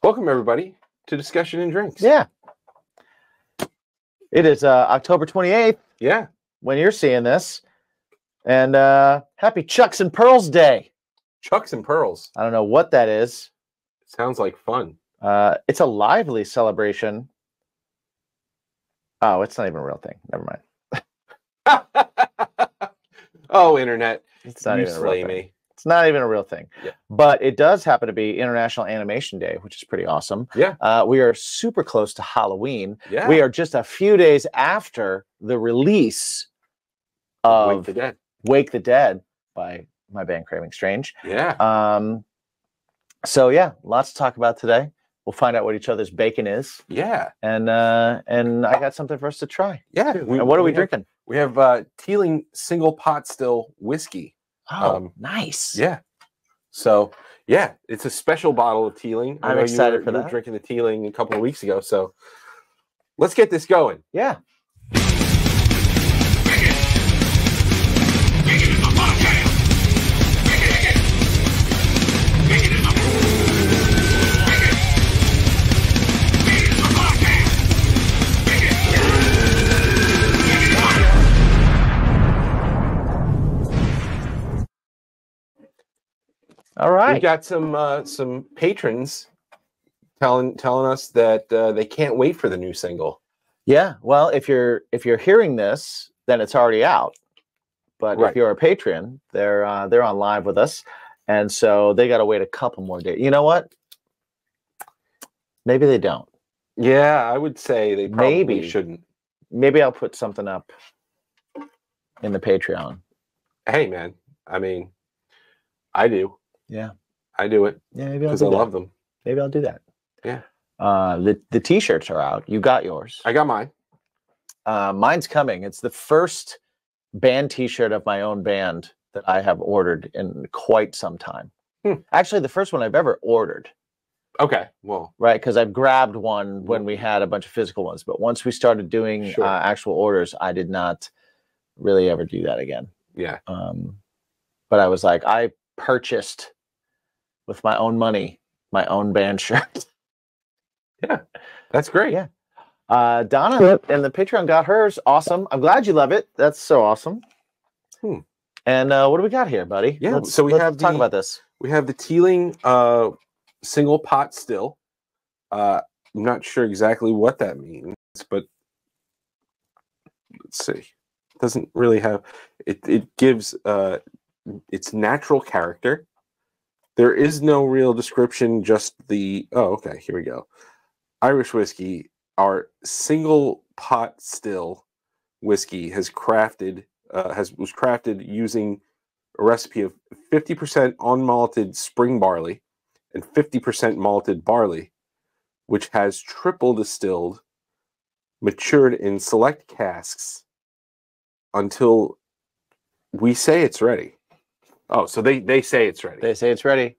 Welcome, everybody, to Discussion and Drinks. Yeah. It is October 28th Yeah. when you're seeing this. And happy Chucks and Pearls Day. Chucks and Pearls. I don't know what that is. Sounds like fun. It's a lively celebration. Oh, it's not even a real thing. Never mind. Oh, internet. It's not you even a slay real thing. me. It's not even a real thing. Yeah. But it does happen to be International Animation Day, which is pretty awesome. Yeah. We are super close to Halloween. Yeah. We are just a few days after the release of Wake the Dead. Wake the Dead by my band Craving Strange. Yeah. So yeah, lots to talk about today. We'll find out what each other's bacon is. Yeah. And I got something for us to try. Yeah. And what are we drinking? We have Teeling single pot still whiskey. Oh, nice. Yeah. So yeah, it's a special bottle of Teeling. I'm excited for you were that. drinking the Teeling a couple of weeks ago. So let's get this going. Yeah. All right. We got some patrons telling us that they can't wait for the new single. Yeah. Well, if you're hearing this, then it's already out. But Right. if you're a patron, they're on live with us, and so they got to wait a couple more days. You know what? Maybe they don't. Yeah, I would say they probably Maybe. shouldn't. Maybe I'll put something up in the Patreon. Hey, man. I mean, I do. Yeah. I do it Yeah. Maybe I'll because do I that. love them. Maybe I'll do that. Yeah. The T-shirts are out. You got yours. I got mine. Mine's coming. It's the first band T-shirt of my own band that I have ordered in quite some time. Actually, the first one I've ever ordered. Okay. Well, Right, because I've grabbed one when we had a bunch of physical ones, but once we started doing Sure. actual orders, I did not really ever do that again. yeah. But I was like, I purchased with my own money my own band shirt. Yeah. That's great. Yeah. Donna and the Patreon got hers. Awesome. I'm glad you love it. That's so awesome. And what do we got here, buddy? Yeah, so we have talk the- about this. We have the Teeling single pot still. I'm not sure exactly what that means, but let's see. It doesn't really have it gives its natural character. There is no real description, just the okay, here we go. Irish whiskey, our single pot still whiskey was crafted using a recipe of 50% unmalted spring barley and 50% malted barley, which has triple distilled, matured in select casks until we say it's ready. Oh, so they say it's ready. They say it's ready.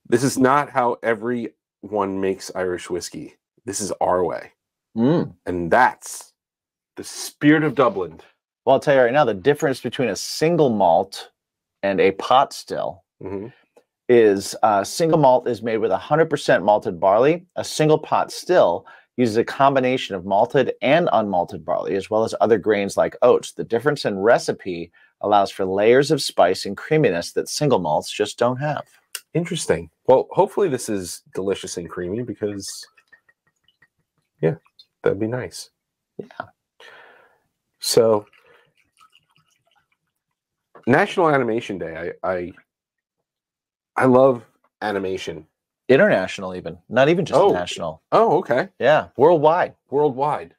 This is not how everyone makes Irish whiskey. This is our way. And that's the spirit of Dublin. Well, I'll tell you right now, the difference between a single malt and a pot still is single malt is made with 100% malted barley. A single pot still uses a combination of malted and unmalted barley, as well as other grains like oats. The difference in recipe allows for layers of spice and creaminess that single malts just don't have. Interesting. Well, hopefully this is delicious and creamy because, yeah, that'd be nice. Yeah. So, National Animation Day. I love animation. International, even. Not even just national. Oh, okay. Yeah. Worldwide. Worldwide.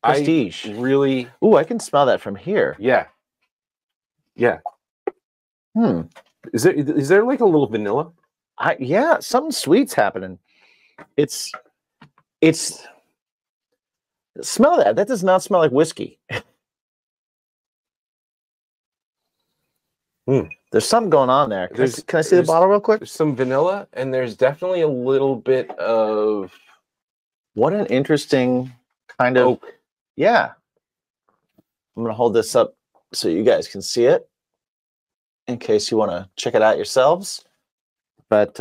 Prestige. I really. Ooh, I can smell that from here. Yeah. Yeah. Is there like a little vanilla? Yeah, something sweet's happening. It's smell that. That does not smell like whiskey. There's something going on there. Can I see the bottle real quick? There's some vanilla, and there's definitely a little bit of what an interesting kind of oak. Yeah. I'm gonna hold this up so you guys can see it in case you want to check it out yourselves. But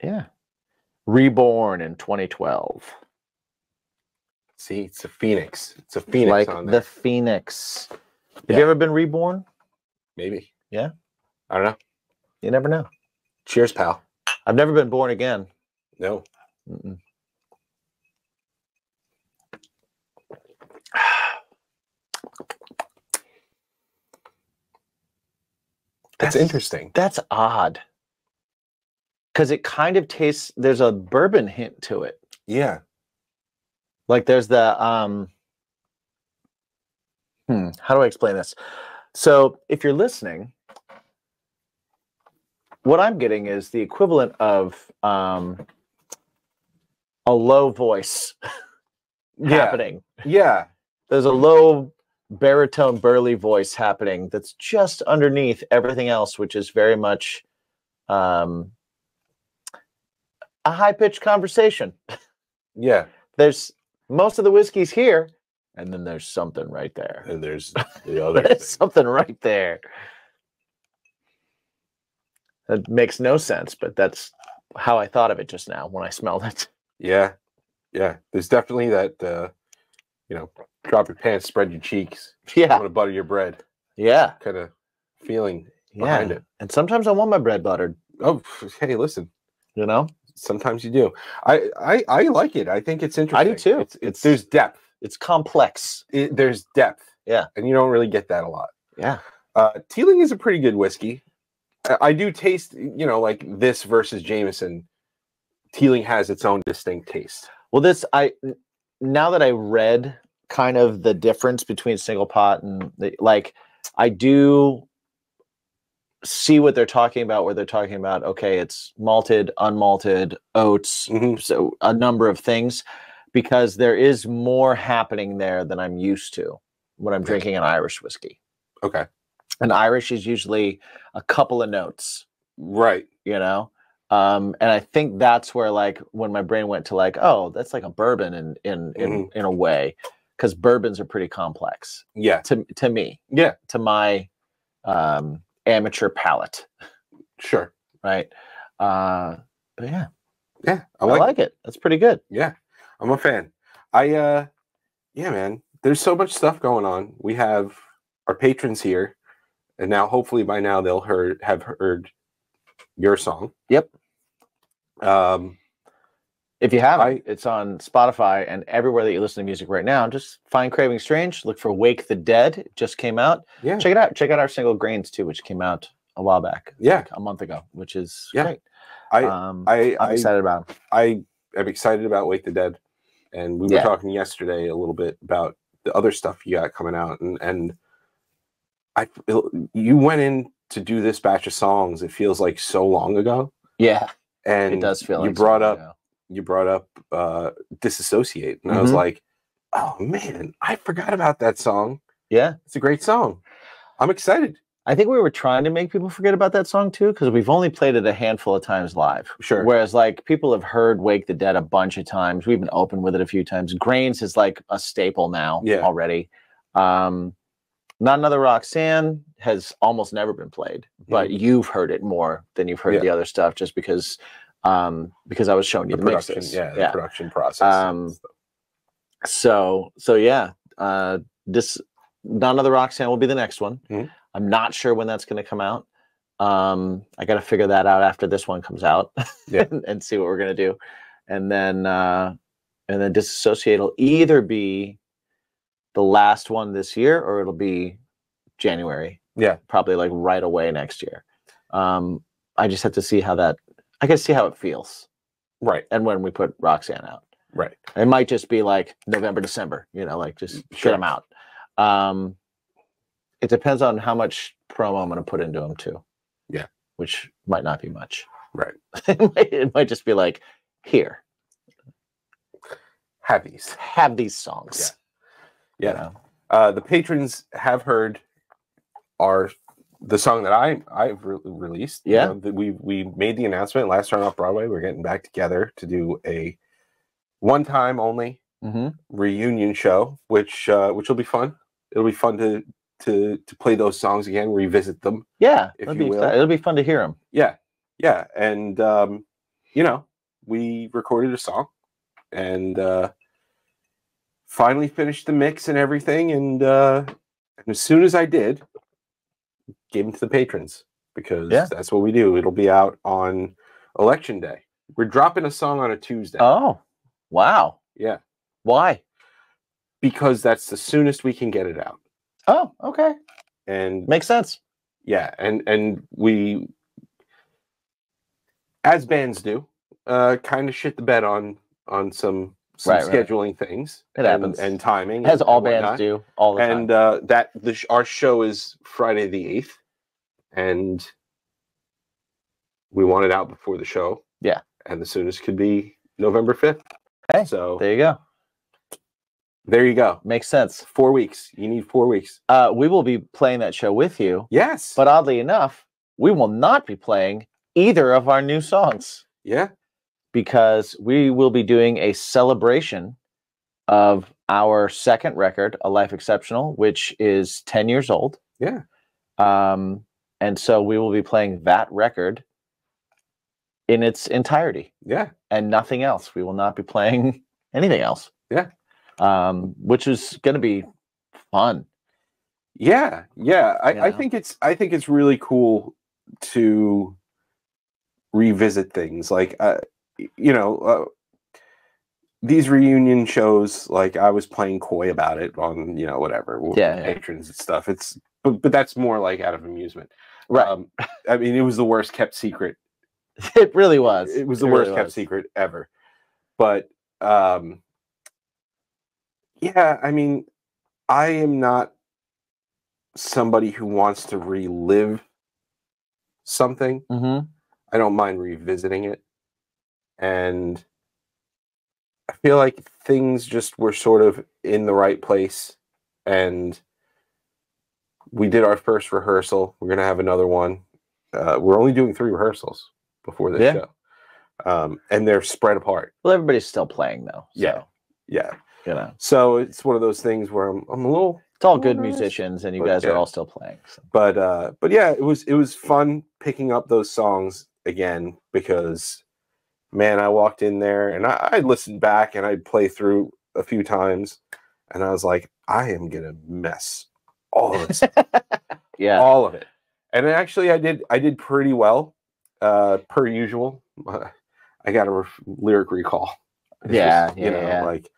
yeah, Reborn in 2012. See, it's a phoenix. It's a phoenix like on there. the phoenix. Have you ever been reborn? Maybe. Yeah. I don't know. You never know. Cheers, pal. I've never been born again. No. Mm-mm. That's interesting. That's odd. Because it kind of tastes, there's a bourbon hint to it. Yeah. Like there's the, how do I explain this? So if you're listening, what I'm getting is the equivalent of a low voice happening. Yeah. There's a low baritone burly voice happening that's just underneath everything else, which is very much a high-pitched conversation. Yeah. There's most of the whiskey's here, and then there's something right there. And there's the other There's something right there. That makes no sense, but that's how I thought of it just now when I smelled it. Yeah. Yeah. There's definitely that, drop your pants, spread your cheeks. Yeah. Want to butter your bread. Yeah. Kind of feeling behind it. And sometimes I want my bread buttered. Oh, hey, listen. You know? Sometimes you do. I like it. I think it's interesting. I do too. It's there's depth. It's complex. There's depth. Yeah. And you don't really get that a lot. Yeah. Teeling is a pretty good whiskey. I do taste, like this versus Jameson. Teeling has its own distinct taste. Well, now that I read kind of the difference between single pot and I do see what they're talking about, where they're talking about, okay, it's malted, unmalted, oats, so a number of things, because there is more happening there than I'm used to when I'm drinking an Irish whiskey. Okay. An Irish is usually a couple of notes. Right. And I think that's where when my brain went to oh, that's like a bourbon in a way, because bourbons are pretty complex. Yeah. To me. Yeah. To my amateur palate. Sure. Right. But yeah. Yeah. I like it. That's pretty good. Yeah. I'm a fan. Yeah, man. There's so much stuff going on. We have our patrons here, and now hopefully by now they'll have heard your song. Yep. If you haven't, it's on Spotify and everywhere that you listen to music right now. Just find Craving Strange. Look for Wake the Dead. It just came out. Yeah. Check it out. Check out our single Grains too, which came out a while back. Yeah. A month ago, which is great. I'm excited about it. I am excited about Wake the Dead. And we were talking yesterday a little bit about the other stuff you got coming out. And you went in to do this batch of songs. It feels like so long ago. Yeah. And it does feel you brought up Disassociate, and I was like, oh man, I forgot about that song. Yeah, it's a great song. I'm excited. I think we were trying to make people forget about that song too, because we've only played it a handful of times live. Sure. Whereas people have heard Wake the Dead a bunch of times. We've been open with it a few times. Grains is like a staple now already. Not Another Roxanne has almost never been played, but you've heard it more than you've heard the other stuff, just because I was showing you the production, mixes. the production process. So this Not Another Roxanne will be the next one. I'm not sure when that's going to come out. I got to figure that out after this one comes out, and see what we're going to do, and then Disassociate will either be the last one this year, or it'll be January. Yeah, probably right away next year. I just have to see how that. I can see how it feels. Right. And when we put Roxanne out. Right. It might just be November, December, just get them out. It depends on how much promo I'm going to put into them too. Yeah. Which might not be much. Right. It might just be here. Have these songs. Yeah. The patrons have heard the song that I've released. Yeah. We made the announcement last time off Broadway. We're getting back together to do a one-time only reunion show, which will be fun. It'll be fun to play those songs again, revisit them. Yeah, if you will. It'll be fun to hear them. Yeah. Yeah, and you know, we recorded a song, and finally finished the mix and everything, and as soon as I did, gave them to the patrons, because that's what we do. It'll be out on Election Day. We're dropping a song on a Tuesday. Oh, wow. Yeah. Why? Because that's the soonest we can get it out. Oh, okay. And makes sense. Yeah, and we, as bands do, kind of shit the bed on some scheduling things. It happens. And timing. As all bands do all the time. And our show is Friday the 8th, and we want it out before the show. Yeah. And the soonest could be November 5th. Hey, so there you go. There you go. Makes sense. 4 weeks. You need 4 weeks. We will be playing that show with you. Yes. But oddly enough, we will not be playing either of our new songs. Yeah. Because we will be doing a celebration of our second record, A Life Exceptional, which is 10 years old. Yeah. And so we will be playing that record in its entirety. Yeah. And nothing else. We will not be playing anything else. Yeah. Which is going to be fun. Yeah. Yeah. I think it's really cool to revisit things like, these reunion shows, like I was playing coy about it on, whatever, patrons and stuff. But that's more like out of amusement. Right. I mean, it was the worst kept secret. It really was. It was the worst kept secret ever. But, yeah, I mean, I am not somebody who wants to relive something. Mm-hmm. I don't mind revisiting it. And I feel like things just were sort of in the right place. And we did our first rehearsal. We're going to have another one. We're only doing 3 rehearsals before this show. And they're spread apart. Well, everybody's still playing, though. So. Yeah. Yeah. So it's one of those things where I'm a little... It's all good musicians, and you guys are all still playing. So. But yeah, it was fun picking up those songs again, because, man, I walked in there and I'd listen back and I'd play through a few times, and I was like, I am gonna mess all of this. Yeah, all of it. And actually, I did pretty well, per usual. I got a lyric recall. Yeah, like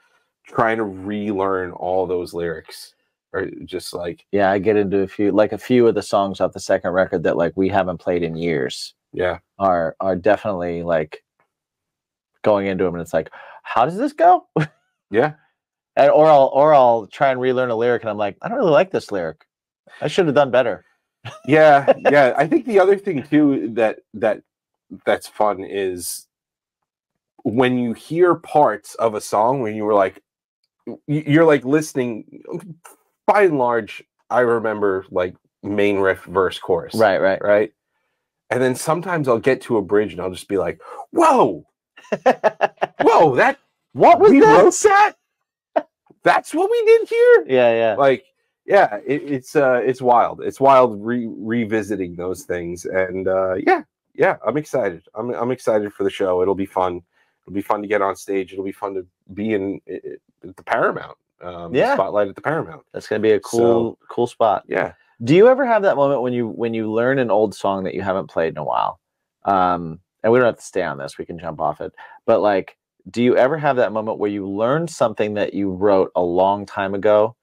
trying to relearn all those lyrics, or just like I get into a few of the songs off the second record that like we haven't played in years. Yeah, are definitely like going into them, and it's like, how does this go? Yeah. Or I'll try and relearn a lyric, and I'm like, I don't really like this lyric. I should have done better. Yeah. I think the other thing too that's fun is when you hear parts of a song when you're like listening. By and large, I remember like main riff, verse, chorus. Right. And then sometimes I'll get to a bridge and I'll just be like, "Whoa, whoa! What was that? Wrote that? That's what we did here." Yeah. Like, yeah, it's wild. It's wild revisiting those things, and yeah, I'm excited. I'm excited for the show. It'll be fun. It'll be fun to get on stage. It'll be fun to be in the Paramount. The spotlight at the Paramount. That's gonna be a cool spot. Yeah. Do you ever have that moment when you learn an old song that you haven't played in a while? And we don't have to stay on this. We can jump off it. But like, do you ever have that moment where you learn something that you wrote a long time ago,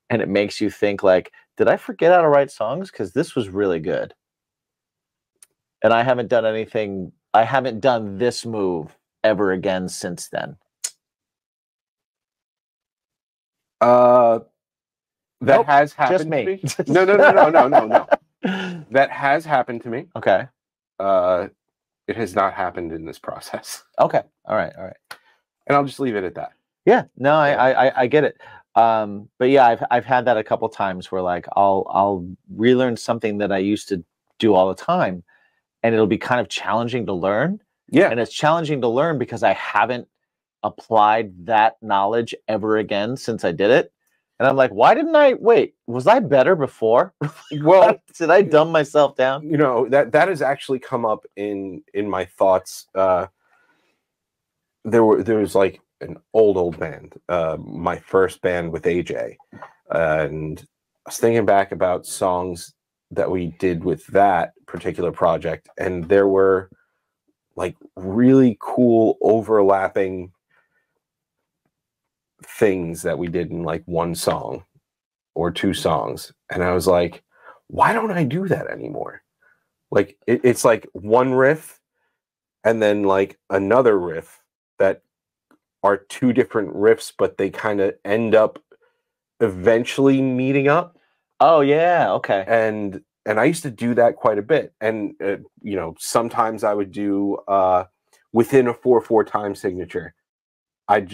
and it makes you think like, did I forget how to write songs? Because this was really good. And I haven't done this move ever again since then. That has happened just me. To me. No. That has happened to me. Okay. It has not happened in this process. Okay. All right. And I'll just leave it at that. Yeah. No, I get it. But yeah, I've had that a couple times where like I'll relearn something that I used to do all the time, and it'll be kind of challenging to learn. Yeah. And it's challenging to learn because I haven't applied that knowledge ever again since I did it. And I'm like, why didn't I wait? Was I better before? Well, did I dumb myself down? You know, that has actually come up in my thoughts. There was like an old band, my first band with AJ, and I was thinking back about songs that we did with that particular project, and there were like really cool overlapping things that we did in like one song or two songs, and I was like, why don't I do that anymore? Like it's like one riff and then like another riff that are two different riffs, but they kind of end up eventually meeting up. Oh yeah, okay. And I used to do that quite a bit. And you know, sometimes I would do within a 4/4 time signature. I'd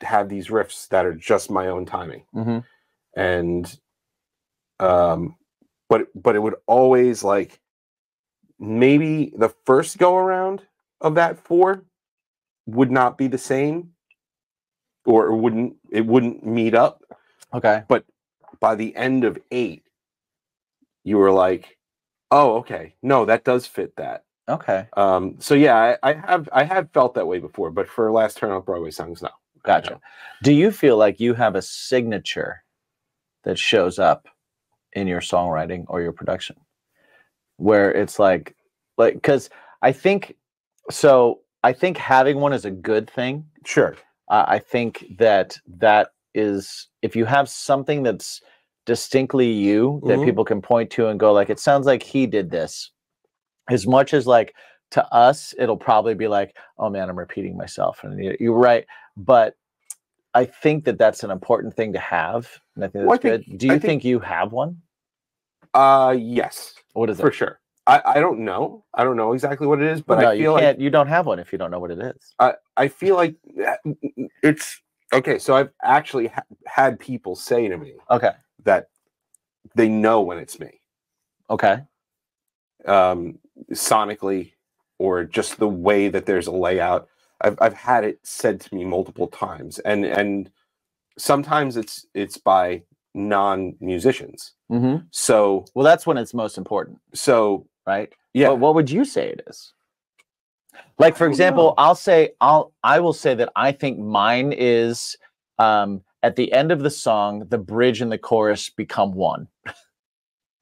have these riffs that are just my own timing. And but it would always like maybe the first go around of that 4 would not be the same, or it wouldn't meet up. Okay. But by the end of 8, you were like, oh, okay, no, that does fit that. Okay. So yeah, I have felt that way before, but for Last Turn Off Broadway songs, no. Gotcha. No. Do you feel like you have a signature that shows up in your songwriting or your production, where it's like because I think having one is a good thing. Sure. I think that is, if you have something that's distinctly you that people can point to and go like, it sounds like he did this, as much as like to us it'll probably be like, oh man, I'm repeating myself, and you're right, but I think that that's an important thing to have, and I think that's good. Do you think you have one? Yes. What is it? For sure. I don't know. I don't know exactly what it is, but I feel like you don't have one if you don't know what it is. I feel like it's okay. So I've actually had people say to me, okay, that they know when it's me. Okay. Sonically, or just the way that there's a layout. I've had it said to me multiple times, and sometimes it's by non-musicians. So, well, that's when it's most important. So, right? Yeah. But what would you say it is? Like, for example, I will say that I think mine is at the end of the song, the bridge and the chorus become one.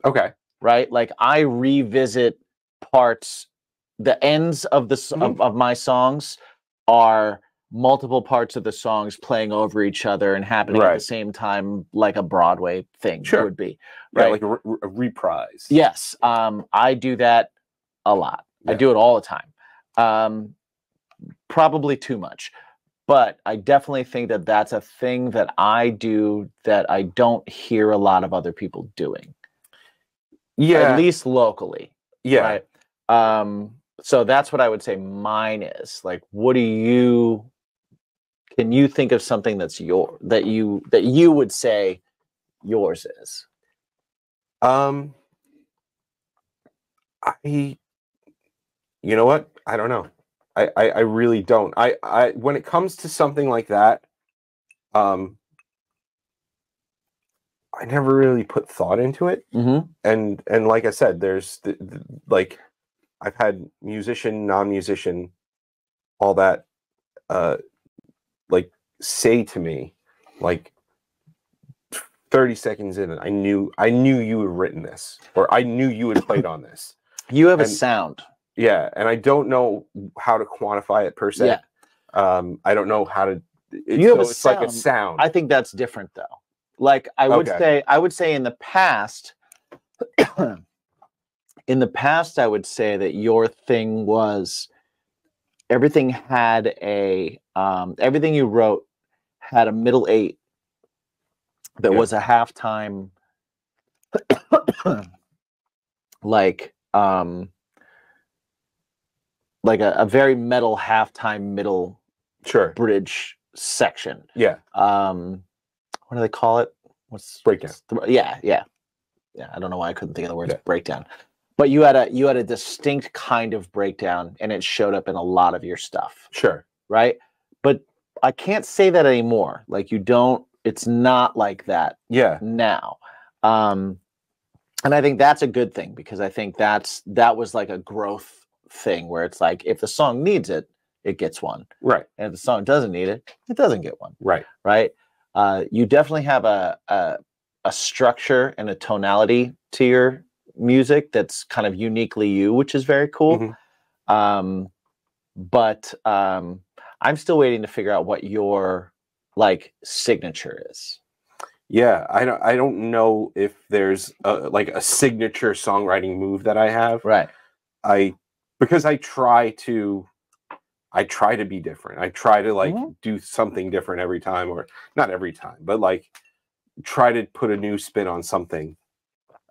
Okay. Right? Like I revisit parts, the ends of the of my songs are multiple parts of the songs playing over each other and happening at the same time, like a Broadway thing would be. Right? Yeah, like a reprise. Yes. I do that a lot. I do it all the time. Probably too much. But I definitely think that that's a thing that I do that I don't hear a lot of other people doing. Yeah. At least locally. Yeah. Right? So that's what I would say mine is. Like, what do you, can you think of something that's that you would say yours is? You know what? I don't know. I really don't. I when it comes to something like that, I never really put thought into it. And like I said, there's like I've had musician, non-musician, all that like say to me, like 30 seconds in, I knew you had written this, or I knew you had played on this. You have a sound. Yeah, and I don't know how to quantify it per se. Yeah. I don't know how to. It's like a sound. I think that's different though. Like I would say in the past, I would say that your thing was everything had everything you wrote had a middle 8 that was a halftime, like a very metal halftime middle bridge section. Yeah. What do they call it? What's breakdown? Yeah. I don't know why I couldn't think of the words breakdown. But you had a distinct kind of breakdown, and it showed up in a lot of your stuff. Sure. Right? But I can't say that anymore. Like you don't it's not like that now. And I think that's a good thing, because I think that was like a growth thing where it's like, if the song needs it, it gets one. Right. And if the song doesn't need it, it doesn't get one. Right. Right. You definitely have a structure and a tonality to your music that's kind of uniquely you, which is very cool. But I'm still waiting to figure out what your like signature is. Yeah, I don't know if there's like a signature songwriting move that I have. Right. Because I try to be different. I try to like do something different every time, or not every time, but like try to put a new spin on something,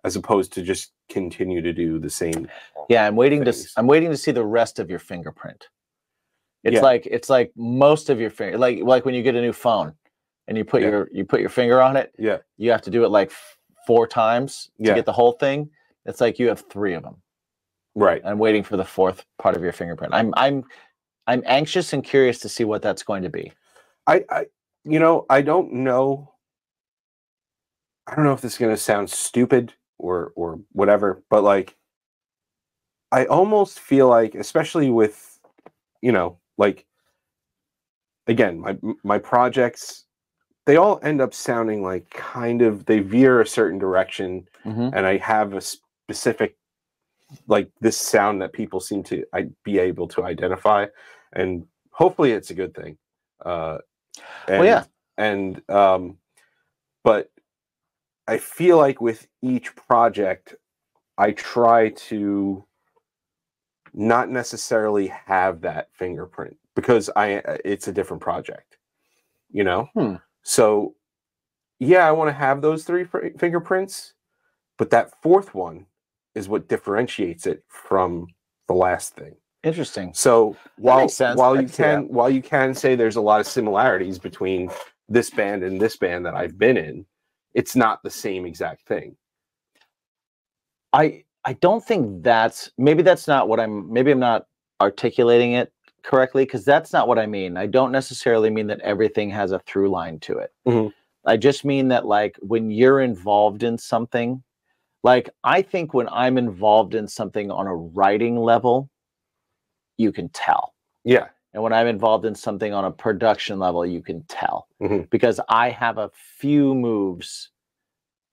as opposed to just continue to do the same. Yeah, I'm waiting to see the rest of your fingerprint. It's like most of your finger, like when you get a new phone and you put your finger on it. Yeah. You have to do it like 4 times to get the whole thing. It's like you have 3 of them. Right. I'm waiting for the 4th part of your fingerprint. I'm anxious and curious to see what that's going to be. I don't know. I don't know if this is going to sound stupid or whatever, but like, I almost feel like, especially with, like, again, my projects, they all end up sounding like they veer a certain direction, and I have a specific, like, this sound that people seem to be able to identify, and hopefully it's a good thing. But I feel like with each project, I try to not necessarily have that fingerprint, because it's a different project, So yeah, I want to have those 3 fingerprints, but that 4th one is what differentiates it from the last thing. Interesting. So while you can say there's a lot of similarities between this band and this band that I've been in, it's not the same exact thing. I don't think maybe I'm not articulating it correctly, because that's not what I mean. I don't necessarily mean that everything has a through line to it. I just mean that, like, when you're involved in something, like, I think when I'm involved in something on a writing level, you can tell. Yeah. And when I'm involved in something on a production level, you can tell, because I have a few moves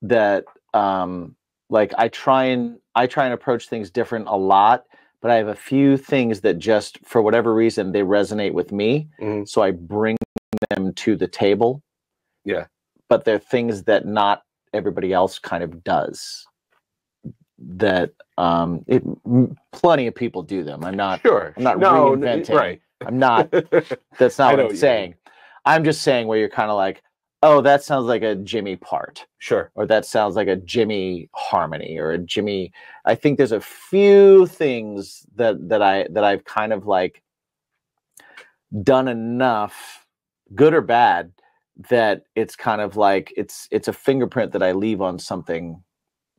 that, like, I try and approach things different a lot, but I have a few things that just, for whatever reason, they resonate with me. So I bring them to the table. Yeah. But they're things that not everybody else kind of does. That plenty of people do them. I'm not reinventing. Right. I'm not. That's not what I'm saying. I'm just saying where you're kind of like, oh, that sounds like a Jimmy part. Sure. Or that sounds like a Jimmy harmony, or a Jimmy. I think there's a few things that I've kind of like done enough, good or bad, that it's kind of like it's a fingerprint that I leave on something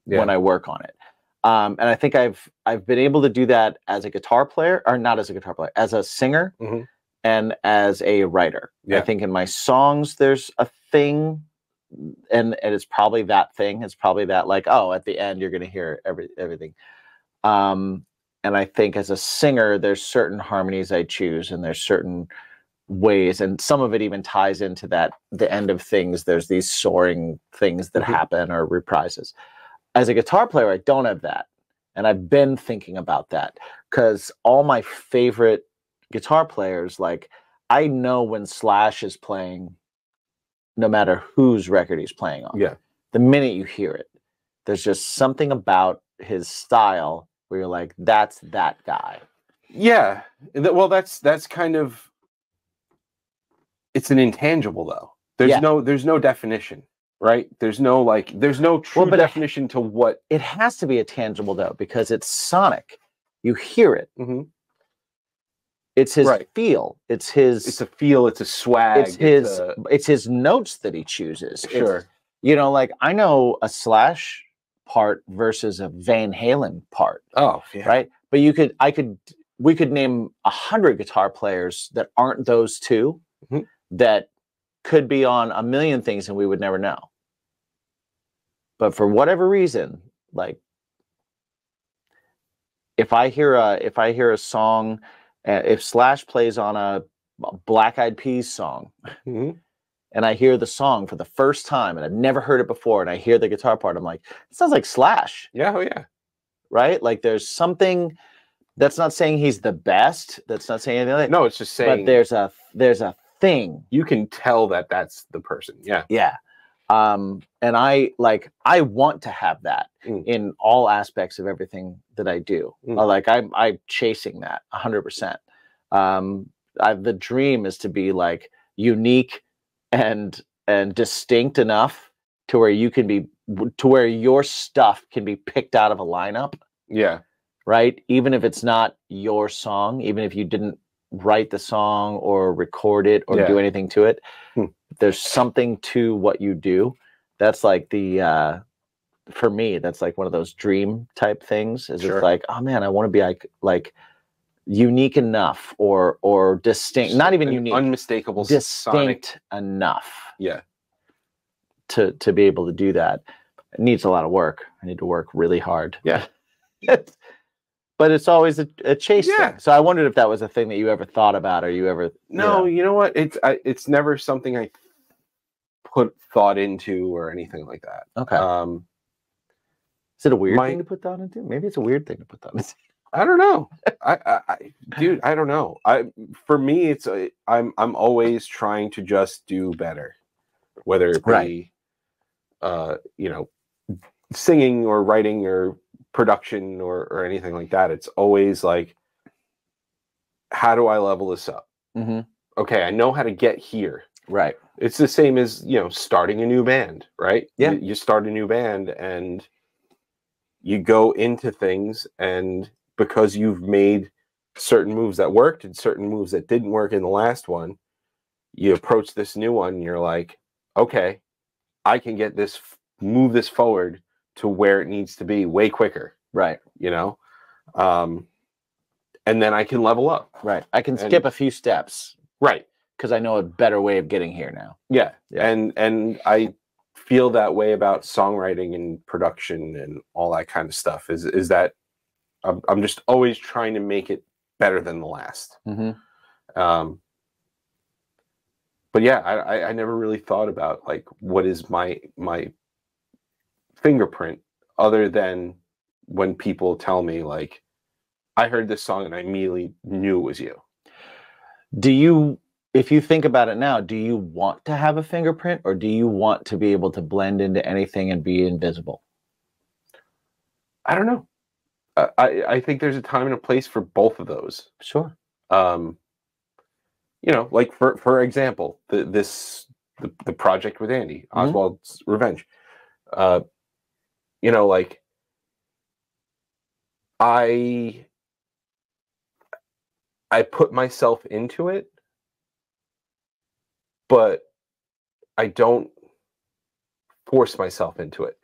when I work on it. And I think I've been able to do that as a guitar player, or not as a guitar player, as a singer and as a writer. I think in my songs there's a thing, and it's probably that thing. It's probably that, like, oh, at the end you're going to hear everything. And I think as a singer, there's certain harmonies I choose, and there's certain ways, and some of it even ties into that, the end of things. There's these soaring things that happen, or reprises. As a guitar player, I don't have that. And I've been thinking about that, because all my favorite guitar players, like, I know when Slash is playing, no matter whose record he's playing on. Yeah. The minute you hear it, there's just something about his style where you're like, that's that guy. Yeah. Well, that's kind of, it's an intangible, though. There's no definition. Right? There's no true definition to what. It has to be a tangible, though, because it's sonic. You hear it. It's his feel. It's a feel. It's a swag. It's his notes that he chooses. Sure. Like, I know a Slash part versus a Van Halen part. Oh, yeah. Right? But we could name 100 guitar players that aren't those two that could be on a million things and we would never know. But for whatever reason, like if I hear a song, if Slash plays on a Black Eyed Peas song, and I hear the song for the first time and I've never heard it before, and I hear the guitar part, I'm like, it sounds like Slash. Yeah, oh yeah. Right? Like there's something. That's not saying he's the best. That's not saying anything like that. No, it's just saying. But there's a thing. You can tell that that's the person. Yeah. Yeah. And I want to have that in all aspects of everything that I do. Like I'm chasing that 100%. The dream is to be like unique and distinct enough to where your stuff can be picked out of a lineup. Yeah. Right? Even if it's not your song, even if you didn't write the song or record it or do anything to it, there's something to what you do. That's like for me, that's like one of those dream type things. Is it's like, oh man, I want to be like unique enough or distinct, not even unique, unmistakable, distinct sonic enough. Yeah. To be able to do that. It needs a lot of work. I need to work really hard. Yeah. But it's always a chase thing. So I wondered if that was a thing that you ever thought about, or you ever. No, you know what? It's never something I put thought into or anything like that. Okay. Is it a weird thing to put thought into? Maybe it's a weird thing to put thought into. I don't know. Dude, I don't know. For me, I'm always trying to just do better, whether it be, singing or writing or production or anything like that. It's always like, how do I level this up? Okay, I know how to get here. Right. It's the same as, starting a new band, right? Yeah. You start a new band and you go into things, and because you've made certain moves that worked and certain moves that didn't work in the last one, you approach this new one and you're like, okay, I can get this, move this forward to where it needs to be way quicker. Right. And then I can level up. Right. I can skip a few steps. Right. Because I know a better way of getting here now. Yeah. And I feel that way about songwriting and production and all that kind of stuff is that I'm just always trying to make it better than the last. But yeah, I never really thought about like, what is my fingerprint, other than when people tell me like, I heard this song and I immediately knew it was you. If you think about it now, do you want to have a fingerprint, or do you want to be able to blend into anything and be invisible? I don't know. I think there's a time and a place for both of those. Sure. Like for example, the project with Andy, Oswald's Revenge. Like I put myself into it, but I don't force myself into it.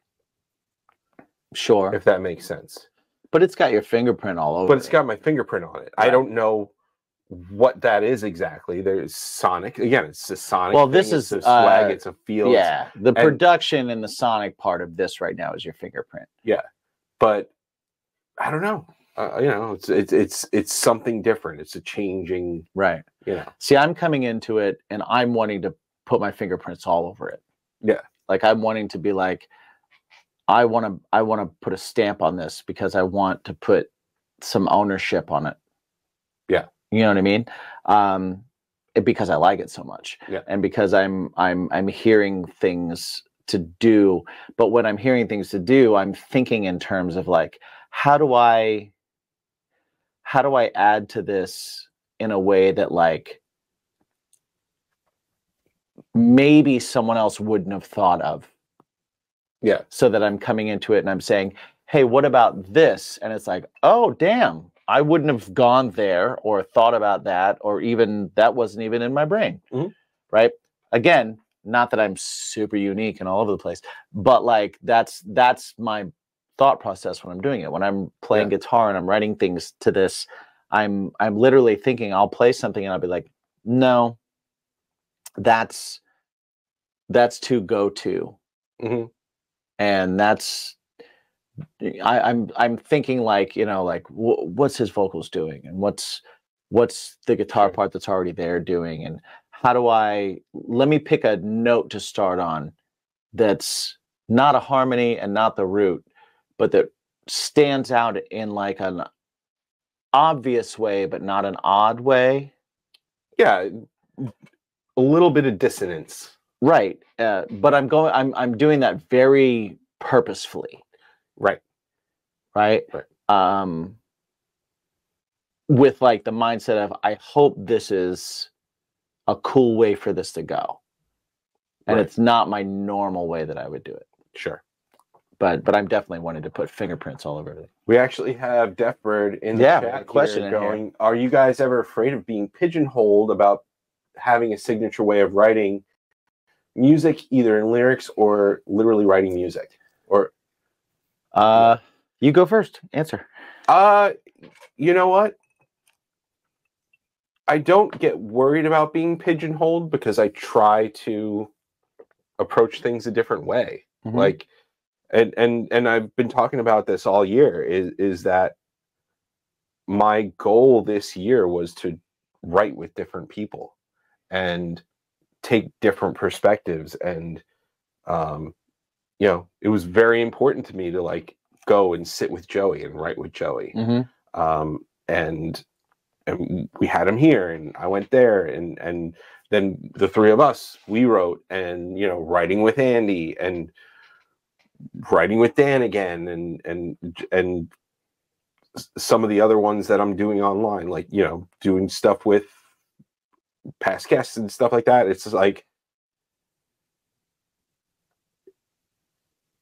Sure. If that makes sense. But it's got your fingerprint all over it. But it's got my fingerprint on it. Right. I don't know what that is exactly. There's sonic. Again, it's a sonic. Well, this is a swag. It's a feel. Yeah. The production and the sonic part of this right now is your fingerprint. Yeah. But I don't know. It's something different. It's a changing. Right. See, I'm coming into it and I'm wanting to put my fingerprints all over it. Yeah. Like I'm wanting to be like, I want to put a stamp on this because I want to put some ownership on it. Yeah. You know what I mean? Because I like it so much. Yeah. And because I'm hearing things to do, but when I'm hearing things to do, I'm thinking in terms of like, how do I add to this in a way that like maybe someone else wouldn't have thought of? Yeah. So that I'm coming into it and I'm saying, hey, what about this? And it's like, oh, damn, I wouldn't have gone there or thought about that, or even that wasn't even in my brain. Right. Again, not that I'm super unique and all over the place, but like that's my thought process when I'm doing it. When I'm playing guitar and I'm writing things to this, I'm literally thinking I'll play something and I'll be like, no, that's that's to go to. Mm-hmm. And that's, I'm thinking like, you know, like what's his vocals doing, and what's the guitar part that's already there doing, and how do let me pick a note to start on that's not a harmony and not the root, but that stands out in like an obvious way, but not an odd way. Yeah, a little bit of dissonance. Right. But I'm doing that very purposefully. Right. Right. With like the mindset of, I hope this is a cool way for this to go. And it's not my normal way that I would do it. Sure. But I'm definitely wanting to put fingerprints all over everything. We actually have Deathbird in the chat question going, are you guys ever afraid of being pigeonholed about having a signature way of writing music, either in lyrics or literally writing music? Or you go first. Answer. You know what? I don't get worried about being pigeonholed because I try to approach things a different way. Mm-hmm. Like, and I've been talking about this all year, is that my goal this year was to write with different people and take different perspectives. And, you know, it was very important to me to like go and sit with Joey and write with Joey. Mm-hmm. And we had him here, and I went there, and then the three of us, we wrote, and, you know, writing with Andy and writing with Dan again, and some of the other ones that I'm doing online, like, you know, doing stuff with past guests and stuff like that. It's just like,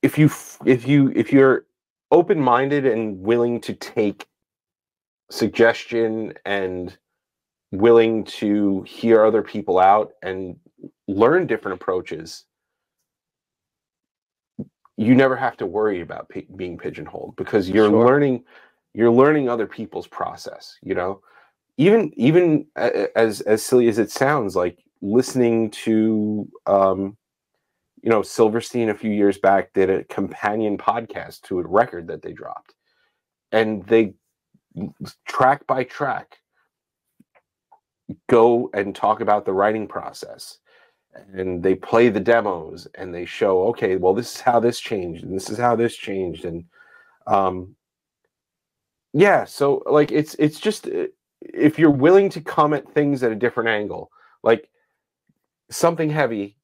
if you're open-minded and willing to take suggestion and willing to hear other people out and learn different approaches, you never have to worry about being pigeonholed, because you're learning other people's process. You know, even as silly as it sounds, like listening to you know, Silverstein a few years back did a companion podcast to a record that they dropped, and they track by track go and talk about the writing process, and they play the demos, and they show, okay, well, this is how this changed, and this is how this changed. And yeah, so like it's just, if you're willing to come at things at a different angle, like something heavy,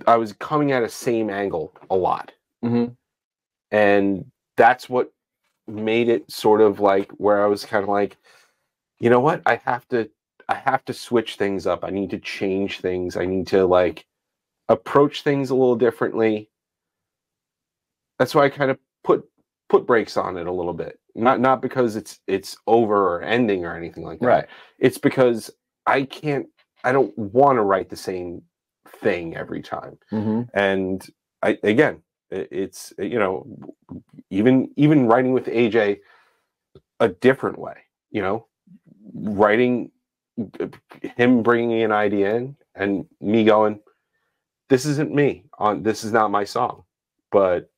I was coming at a same angle a lot. Mm-hmm. And that's what made it sort of like where I was kind of like, you know what, I have to switch things up. I need to change things. I need to like approach things a little differently. That's why I kind of put brakes on it a little bit. Not because it's over or ending or anything like that. Right. It's because I don't want to write the same thing every time. Mm-hmm. And it's, you know, even writing with AJ a different way, you know, writing, him bringing an idea in and me going, this isn't me, this is not my song, but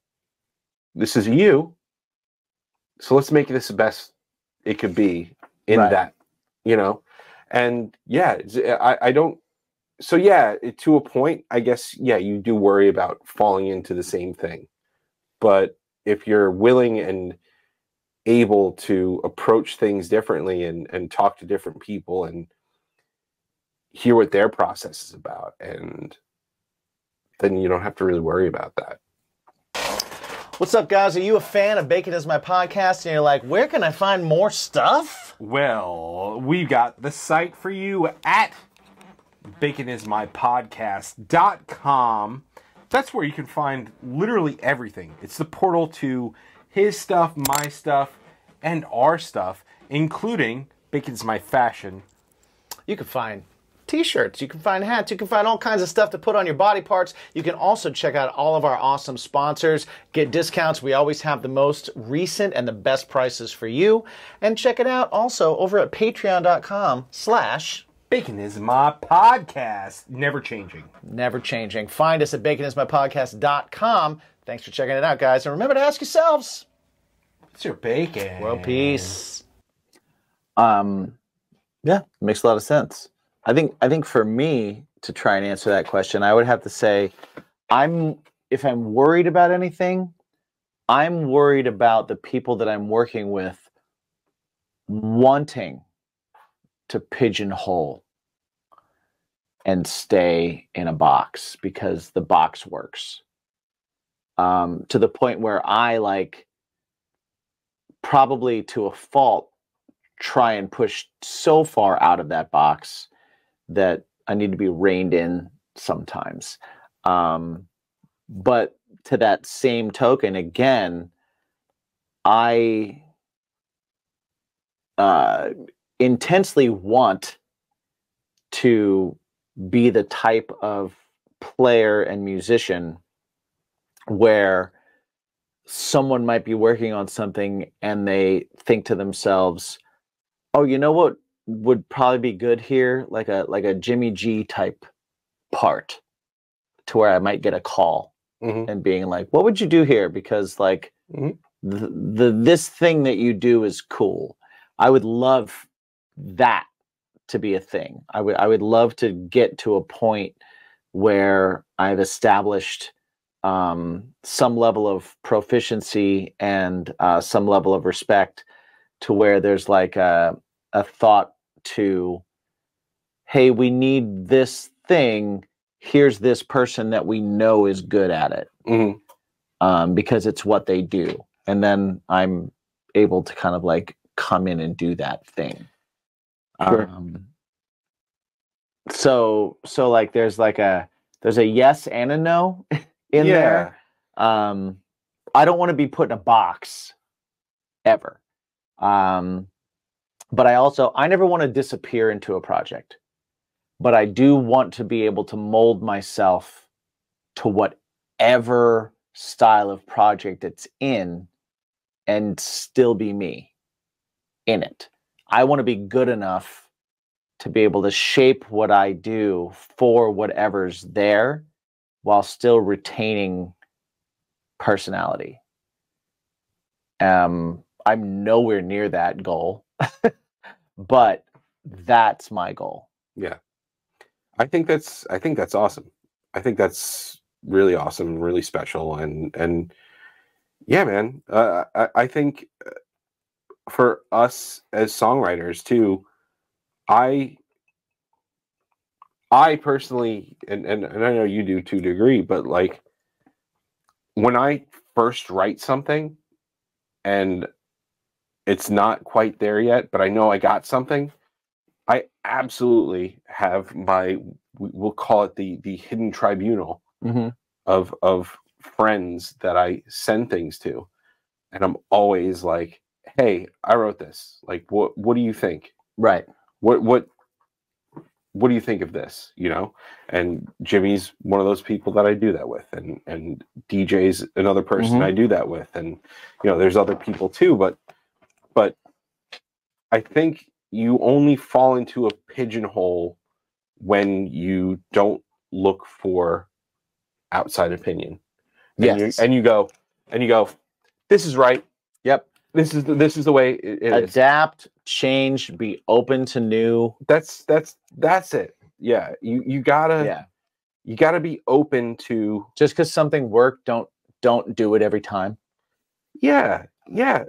this is you, so let's make this the best it could be in that, you know. And yeah, I don't. So yeah, to a point, I guess, yeah, you do worry about falling into the same thing. But if you're willing and able to approach things differently and talk to different people and hear what their process is about, and then you don't have to really worry about that. What's up, guys? Are you a fan of Bacon Is My Podcast, and you're like, where can I find more stuff? Well, we got the site for you at baconismypodcast.com. That's where you can find literally everything. It's the portal to his stuff, my stuff, and our stuff, including Bacon's My Fashion. You can find t-shirts, you can find hats, you can find all kinds of stuff to put on your body parts. You can also check out all of our awesome sponsors, get discounts. We always have the most recent and the best prices for you. And check it out also over at patreon.com/Bacon Bacon is my podcast. Never changing. Never changing. Find us at baconismypodcast.com. Thanks for checking it out, guys. And remember to ask yourselves, what's your bacon? World peace. Yeah, makes a lot of sense. I think for me to try and answer that question, I would have to say, if I'm worried about anything, I'm worried about the people that I'm working with wanting to pigeonhole and stay in a box because the box works. To the point where I probably to a fault try and push so far out of that box that I need to be reined in sometimes. But to that same token, again, I intensely want to be the type of player and musician where someone might be working on something and they think to themselves, oh, you know what would probably be good here? Like a Jimmy G type part, to where I might get a call and being like, what would you do here? Because this thing that you do is cool. I would love that to be a thing. I would love to get to a point where I've established some level of proficiency and some level of respect, to where there's like a thought to, hey, we need this thing. Here's this person that we know is good at it, because it's what they do. And then I'm able to kind of like come in and do that thing. Sure. So like there's a yes and a no in there. I don't want to be put in a box ever. But I never want to disappear into a project, but I do want to be able to mold myself to whatever style of project it's in and still be me in it. I want to be good enough to be able to shape what I do for whatever's there while still retaining personality. I'm nowhere near that goal, but that's my goal. Yeah. I think that's awesome. I think that's really awesome, really special. And yeah, man, I think for us as songwriters too, I personally, and I know you do to a degree, but like when I first write something and it's not quite there yet, but I know I got something, I absolutely have we'll call it the hidden tribunal of friends that I send things to. And I'm always like, hey, I wrote this. Like, what do you think? Right. What do you think of this? You know? And Jimmy's one of those people that I do that with, and DJ's another person I do that with. And there's other people too, but I think you only fall into a pigeonhole when you don't look for outside opinion. And you go, this is right. Yep. This is the way it is. Adapt, change, be open to new. That's it. Yeah. You gotta be open to, just because something worked, don't do it every time. Yeah. Yeah.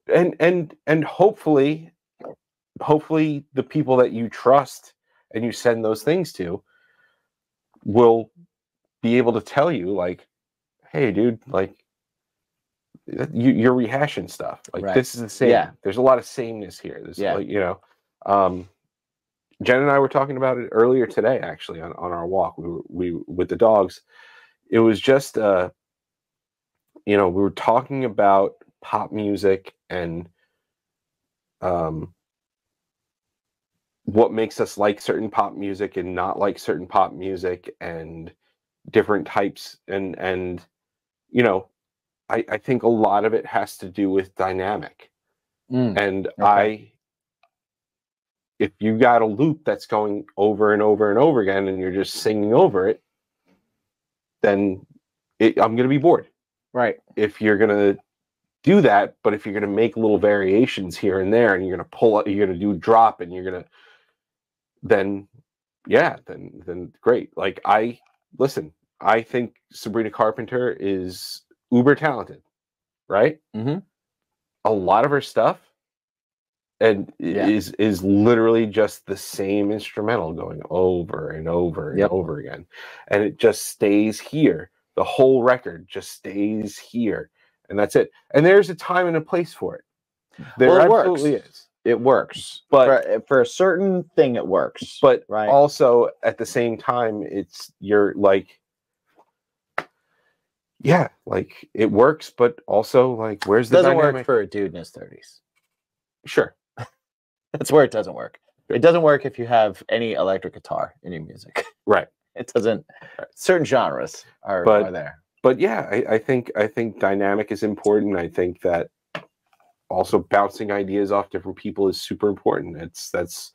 And hopefully the people that you trust and you send those things to will be able to tell you, like, hey, dude, like, you're rehashing stuff. Like, right. This is the same. Yeah. There's a lot of sameness here. There's like, Jen and I were talking about it earlier today, actually, on our walk. We with the dogs. It was just, we were talking about pop music and what makes us like certain pop music and not like certain pop music, and different types. And I think a lot of it has to do with dynamic. And okay. if you got a loop that's going over and over and over again, and you're just singing over it, then I'm going to be bored. Right. If you're going to do that, but if you're going to make little variations here and there, and you're going to pull up, you're going to do drop, and you're going to, then great. Like, I think Sabrina Carpenter is uber talented, right? Mm-hmm. A lot of her stuff and is literally just the same instrumental going over and over and over again, and it just stays here. The whole record just stays here, and that's it. And there's a time and a place for it. There absolutely is. It works, but for a certain thing, it works. But right? Also, at the same time, you're like, yeah, like it works, but also like, where's the doesn't dynamic? Work for a dude in his 30s. Sure, that's where it doesn't work. It doesn't work if you have any electric guitar in your music. Right. It doesn't. Certain genres are there. But yeah, I think dynamic is important. I think that also bouncing ideas off different people is super important. That's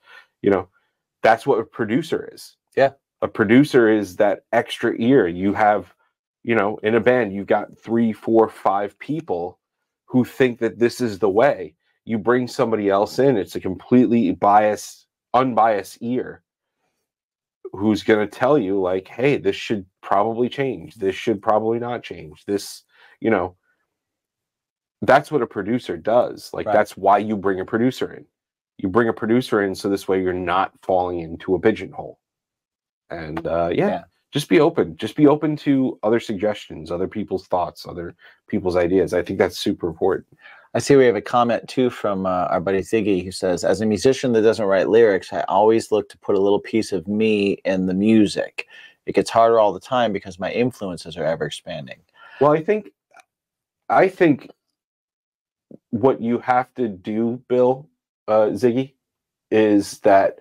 what a producer is. Yeah. A producer is that extra ear. You have, in a band, you've got 3, 4, 5 people who think that this is the way. You bring somebody else in, it's a completely unbiased ear who's going to tell you, like, hey, this should probably change. This should probably not change. This, that's what a producer does. Like, that's why you bring a producer in. You bring a producer in so this way you're not falling into a pigeonhole. And just be open. Just be open to other suggestions, other people's thoughts, other people's ideas. I think that's super important. I see we have a comment too from our buddy Ziggy, who says, as a musician that doesn't write lyrics, I always look to put a little piece of me in the music. It gets harder all the time because my influences are ever expanding. Well, I think what you have to do, Bill, Ziggy, is that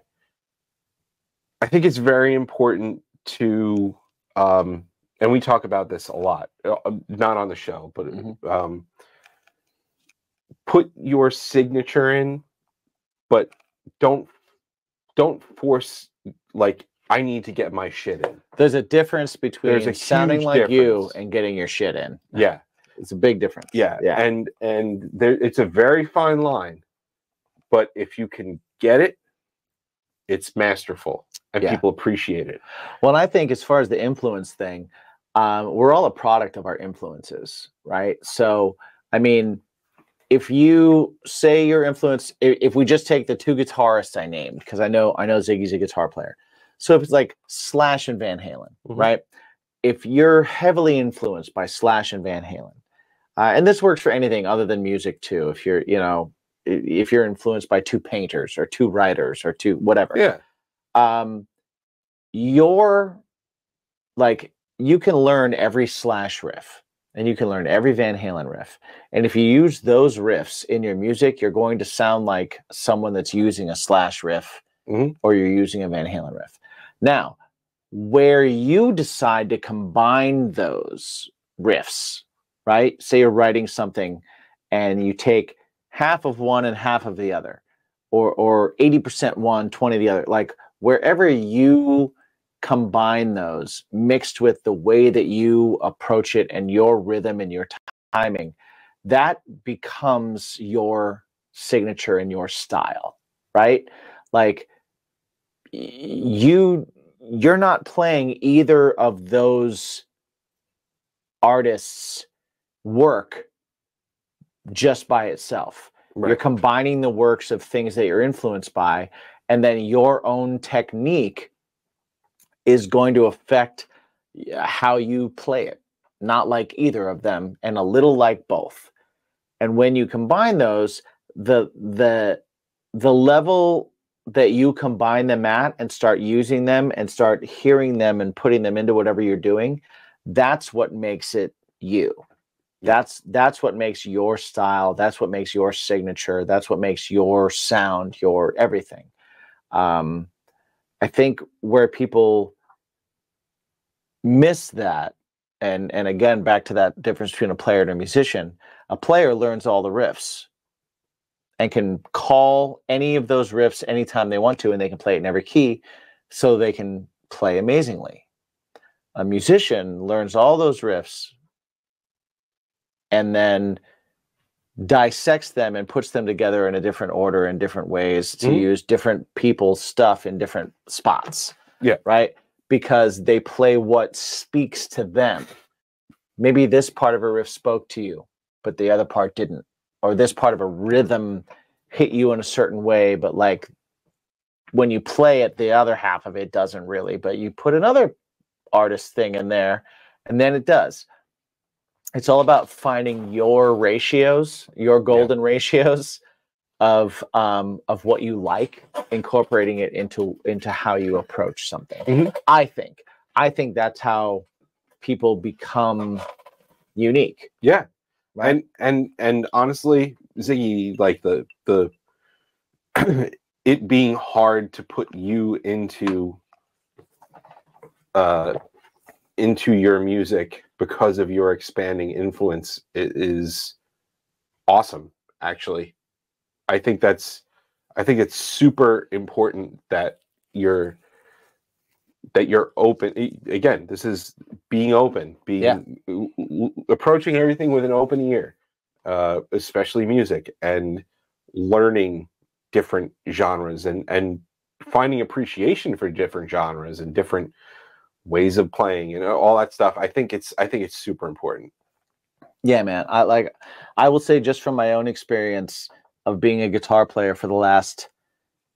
I think it's very important to, and we talk about this a lot, not on the show, but put your signature in, but don't force, like, I need to get my shit in. There's a difference between sounding like you and getting your shit in. Yeah. It's a big difference. Yeah. And it's a very fine line, but if you can get it, it's masterful and people appreciate it. Well, I think as far as the influence thing, we're all a product of our influences, right? So, I mean, if you say your influence, if we just take the 2 guitarists I named, because I know Ziggy's a guitar player. So if it's like Slash and Van Halen, right? If you're heavily influenced by Slash and Van Halen, and this works for anything other than music too. If you're, if you're influenced by 2 painters or 2 writers or 2 whatever, you're like, you can learn every Slash riff and you can learn every Van Halen riff. And if you use those riffs in your music, you're going to sound like someone that's using a Slash riff or you're using a Van Halen riff. Now, where you decide to combine those riffs, right? Say you're writing something and you take half of one and half of the other, or 80% one, 20 the other, like wherever you combine those mixed with the way that you approach it and your rhythm and your timing, that becomes your signature and your style, right? Like you're not playing either of those artists' work just by itself. Right. You're combining the works of things that you're influenced by, and then your own technique is going to affect how you play it, not like either of them and a little like both. And when you combine those, the level that you combine them at and start using them and start hearing them and putting them into whatever you're doing, that's what makes it you. That's what makes your style. That's what makes your signature. That's what makes your sound, your everything. I think where people miss that, and again, back to that difference between a player and a musician, a player learns all the riffs. and can call any of those riffs anytime they want to, and they can play it in every key, so they can play amazingly. A musician learns all those riffs and then dissects them and puts them together in a different order in different ways to use different people's stuff in different spots. Yeah. Right? Because they play what speaks to them. Maybe this part of a riff spoke to you, but the other part didn't. Or this part of a rhythm hit you in a certain way, but like when you play it, the other half of it doesn't really. But you put another artist thing in there, and then it does. It's all about finding your ratios, your golden ratios of what you like, incorporating it into how you approach something. I think that's how people become unique. Yeah. Right? And honestly, Ziggy, like the it being hard to put you into your music because of your expanding influence is awesome, actually. I think it's super important that you're open. Again, this is being open, approaching everything with an open ear, especially music, and learning different genres and finding appreciation for different genres and different ways of playing and all that stuff. I think it's super important. Yeah, man. I will say, just from my own experience of being a guitar player for the last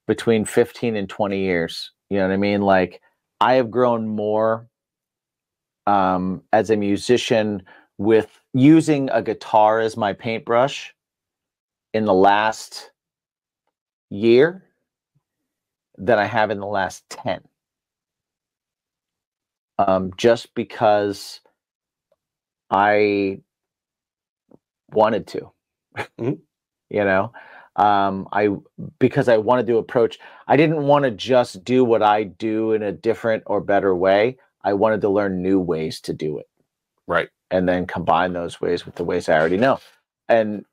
between 15 and 20 years, you know what I mean? Like, I have grown more as a musician with using a guitar as my paintbrush in the last year than I have in the last 10. Just because I wanted to, you know, because I wanted to approach. I didn't want to just do what I do in a different or better way. I wanted to learn new ways to do it, right? And then combine those ways with the ways I already know. And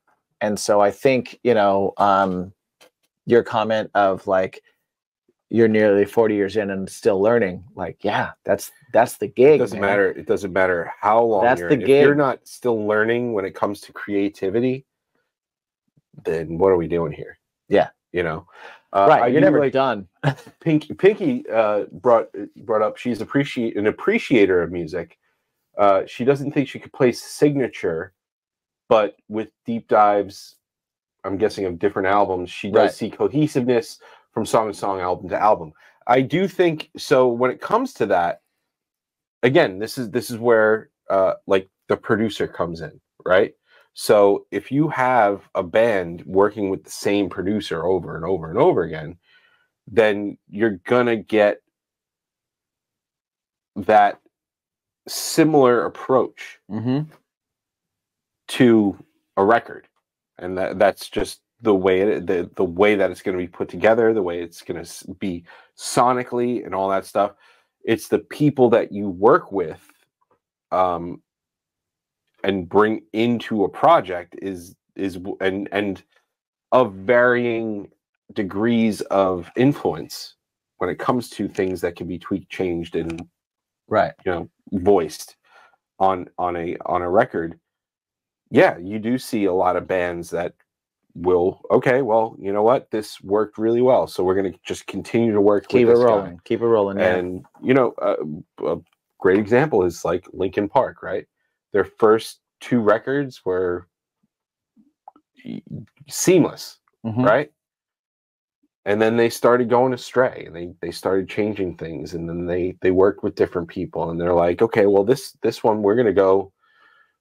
so I think, you know, your comment of like, you're nearly 40 years in and still learning. Like, yeah, that's the gig. It doesn't matter how long that's you're the in. gig. If you're not still learning when it comes to creativity, then what are we doing here? Yeah. You know, right. You're never done. Pinky brought up she's an appreciator of music. She doesn't think she could play signature, but with deep dives, I'm guessing, of different albums, she does see cohesiveness from song to song, album to album. I do think so. When it comes to that, again, this is where like the producer comes in, right? So if you have a band working with the same producer over and over and over again, then you're gonna get that similar approach to a record, and that's just the way the way that it's going to be put together, the way it's going to be sonically and all that stuff. It's the people that you work with and bring into a project is and of varying degrees of influence when it comes to things that can be tweaked, changed, and voiced on a record. Yeah, you do see a lot of bands that will, okay, well, you know what, this worked really well, so we're going to just continue to work with this guy. Keep it rolling. And you know, a great example is like Linkin Park, right? Their first 2 records were seamless, right? And then they started going astray, and they started changing things, and then they worked with different people, and they're like, okay, well, this one we're going to go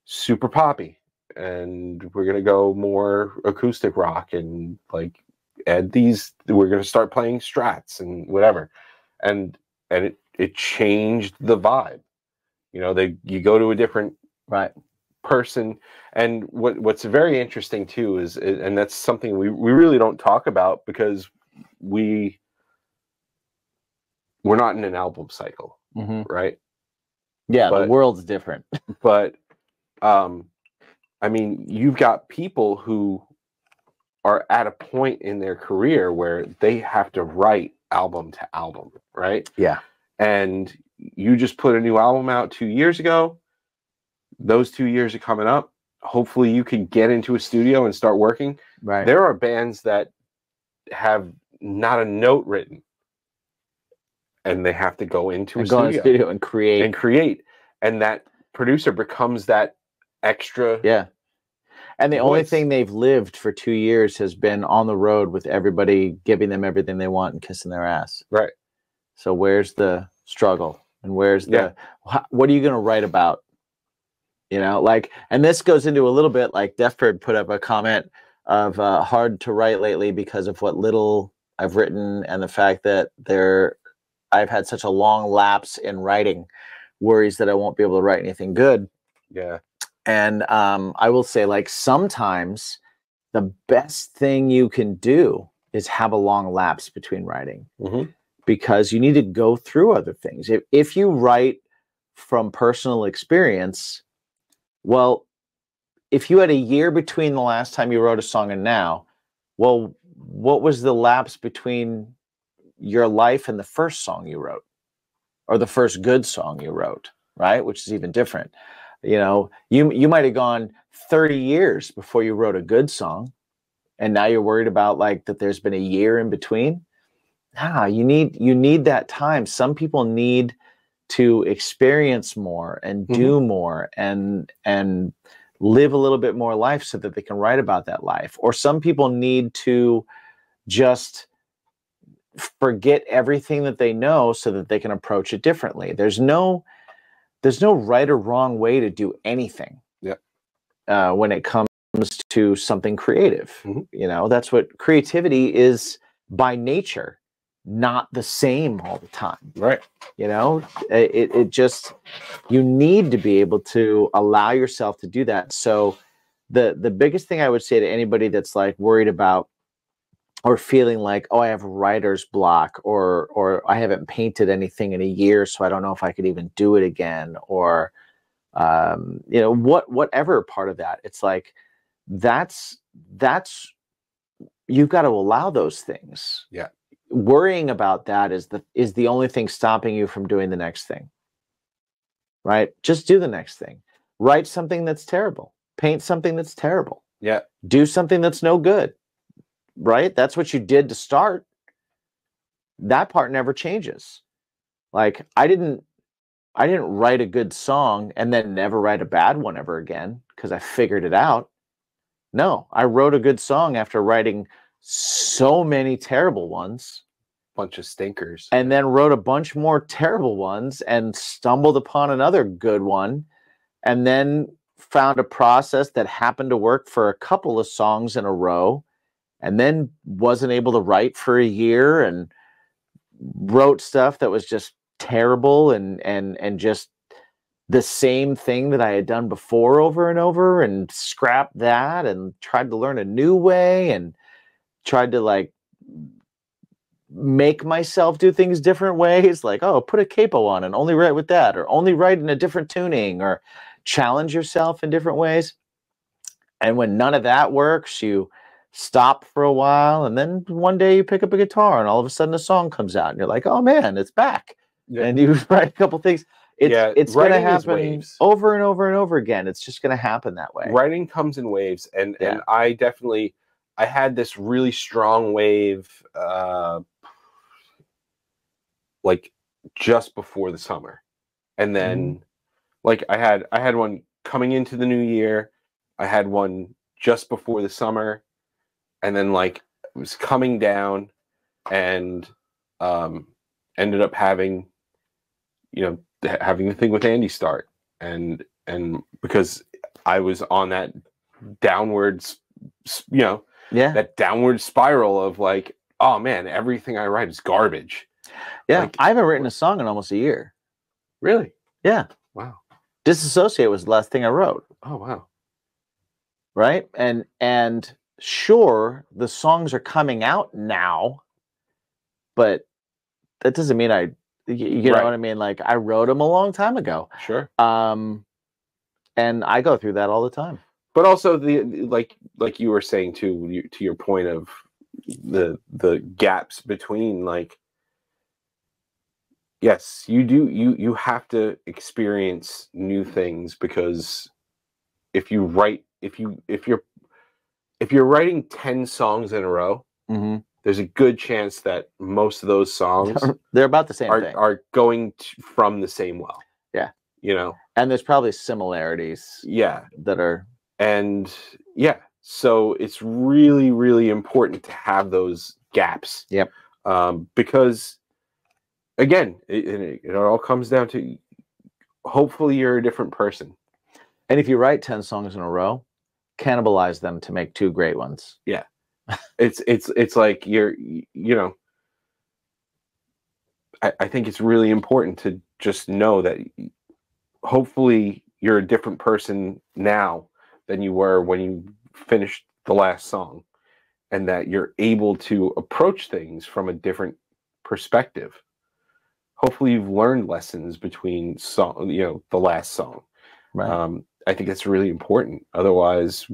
super poppy, and we're going to go more acoustic rock, and like add these, we're going to start playing strats and whatever, and it changed the vibe. You know, you go to a different person. And what's very interesting too is, and that's something we really don't talk about because we're not in an album cycle, right? Yeah, but the world's different. But I mean, you've got people who are at a point in their career where they have to write album to album, right? Yeah. And you just put a new album out 2 years ago. Those 2 years are coming up. Hopefully you can get into a studio and start working. Right. There are bands that have not a note written, and they have to go into a studio and create. And that producer becomes that extra. Yeah. And the voice. only thing they've lived for 2 years has been on the road with everybody giving them everything they want and kissing their ass. Right. So where's the struggle? And where's the, what are you going to write about? You know, like, and this goes into a little bit like Defbird put up a comment of hard to write lately because of what little I've written and the fact that I've had such a long lapse in writing, worries that I won't be able to write anything good. Yeah. And I will say, like, sometimes the best thing you can do is have a long lapse between writing, because you need to go through other things. If you write from personal experience, well, if you had a year between the last time you wrote a song and now, well, what was the lapse between your life and the first song you wrote, or the first good song you wrote, right? Which is even different. You know, you might have gone 30 years before you wrote a good song, and now you're worried about like that there's been a year in between. Nah, you need that time. Some people need to experience more and do more and live a little bit more life so that they can write about that life. Or some people need to just forget everything that they know so that they can approach it differently. There's no right or wrong way to do anything. Yeah. When it comes to something creative, you know, that's what creativity is by nature, not the same all the time. Right. You know, it just, you need to be able to allow yourself to do that. So the biggest thing I would say to anybody that's like worried about or feeling like, oh, I have writer's block, or I haven't painted anything in a year, so I don't know if I could even do it again, or you know, whatever part of that, it's like that's you've got to allow those things. Yeah. Worrying about that is the only thing stopping you from doing the next thing. Right? Just do the next thing. Write something that's terrible. Paint something that's terrible. Yeah. Do something that's no good. Right? That's what you did to start. That part never changes. Like, I didn't write a good song and then never write a bad one ever again because I figured it out. No, I wrote a good song after writing so many terrible ones. Bunch of stinkers. And then wrote a bunch more terrible ones and stumbled upon another good one. And then found a process that happened to work for a couple of songs in a row. And then wasn't able to write for a year and wrote stuff that was just terrible and just the same thing that I had done before over and over, and scrapped that and tried to learn a new way and tried to like make myself do things different ways. Like, oh, put a capo on and only write with that, or only write in a different tuning, or challenge yourself in different ways. And when none of that works, you stop for a while, and then one day you pick up a guitar and all of a sudden a song comes out and you're like, oh man, it's back. Yeah. And you write a couple things. It's going to happen over and over and over again. It's just going to happen that way. Writing comes in waves. And I had this really strong wave like just before the summer. And then like I had one coming into the new year. I had one just before the summer. And then like it was coming down, and ended up having, you know, having the thing with Andy start, and because I was on that downwards, you know, that downward spiral of like, oh man, everything I write is garbage. Yeah, like, I haven't written a song in almost a year. Really? Yeah. Wow. Disassociate was the last thing I wrote. Oh wow. Right? And sure, the songs are coming out now, but that doesn't mean you know what I mean? Like, I wrote them a long time ago. Sure. And I go through that all the time. but also like you were saying too, to your point of the gaps between, like, yes, you have to experience new things, because if you're writing 10 songs in a row, there's a good chance that most of those songs they're about the same thing, are going from the same well. Yeah. You know, and there's probably similarities. Yeah. That are, and yeah, so it's really, really important to have those gaps. Yep. Because again, it all comes down to, hopefully you're a different person. And if you write 10 songs in a row, cannibalize them to make 2 great ones. Yeah. It's like I think it's really important to just know that hopefully you're a different person now than you were when you finished the last song, and that you're able to approach things from a different perspective. Hopefully you've learned lessons between the last song. Right. I think that's really important. Otherwise,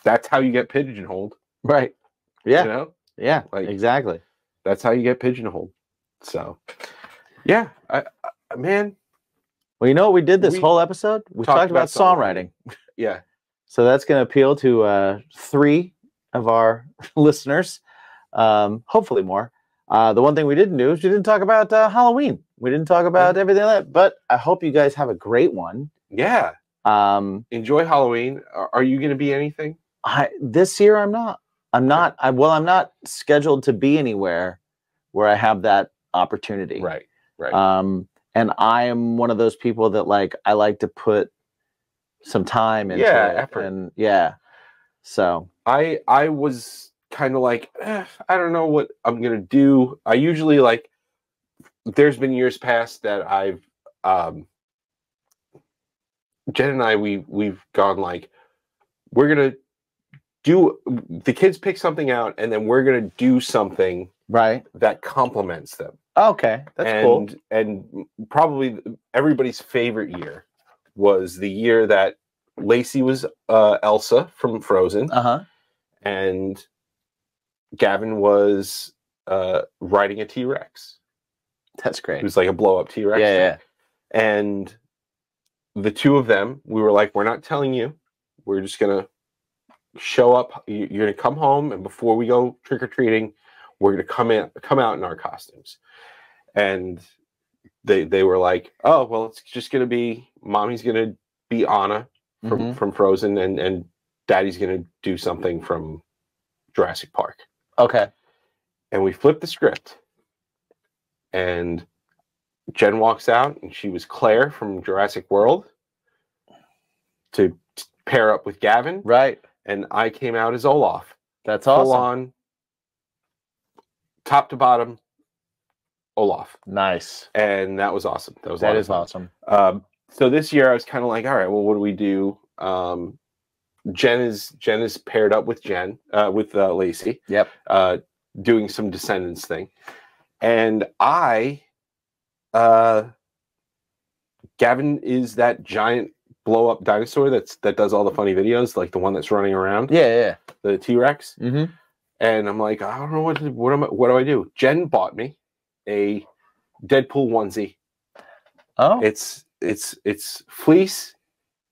that's how you get pigeonholed. Right. Yeah. You know? Yeah, like, exactly. That's how you get pigeonholed. So, yeah, man. Well, you know what we did this whole episode? We talked about songwriting. Yeah. So that's going to appeal to 3 of our listeners, hopefully more. The one thing we didn't do is we didn't talk about Halloween. We didn't talk about everything like that. But I hope you guys have a great one. Yeah. Enjoy Halloween. Are you going to be anything? This year, I'm not. I'm not scheduled to be anywhere where I have that opportunity. Right. And I am one of those people that I like to put some time into effort. And so I was kind of like, I don't know what I'm gonna do. I usually there's been years past that I've Jen and I we've gone we're gonna do, the kids pick something out, and then we're gonna do something that complements them. Okay, that's cool. And probably everybody's favorite year was the year that Lacey was Elsa from Frozen, and Gavin was riding a T-Rex. That's great. It was like a blow-up T-Rex. Yeah. And the 2 of them, we were like, we're not telling you. We're just gonna show up. You're gonna come home, and before we go trick-or-treating, we're gonna come out in our costumes. And they were like, oh, well, it's just gonna be, mommy's gonna be Anna from Frozen, and daddy's gonna do something from Jurassic Park. Okay. And we flipped the script, and Jen walks out, and she was Claire from Jurassic World to pair up with Gavin. Right. And I came out as Olaf. That's awesome. Full on, top to bottom, Olaf. Nice. And that was awesome. That is awesome. So this year I was kind of like, all right, well, what do we do? Jen is paired up with Lacey. Yep. Doing some Descendants thing. And Gavin is that giant blow up dinosaur that does all the funny videos, like the one that's running around. Yeah. The T-Rex. And I'm like, I don't know what do I do? Jen bought me a Deadpool onesie. Oh. It's fleece,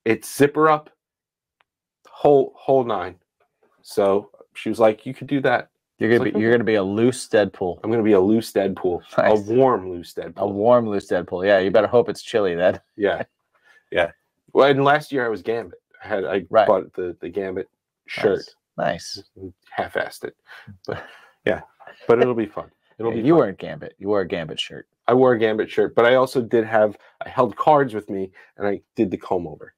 it's zipper up, whole 9. So she was like, you could do that. You're gonna be a loose Deadpool. I'm gonna be a loose Deadpool. Nice. A warm loose Deadpool. A warm loose Deadpool. Yeah, you better hope it's chilly then. Yeah. Well, and last year I was Gambit. I bought the Gambit shirt. Nice. Half-assed it, but yeah. But it'll be fun. You weren't Gambit. You wore a Gambit shirt. I wore a Gambit shirt, but I also I held cards with me, and I did the comb over.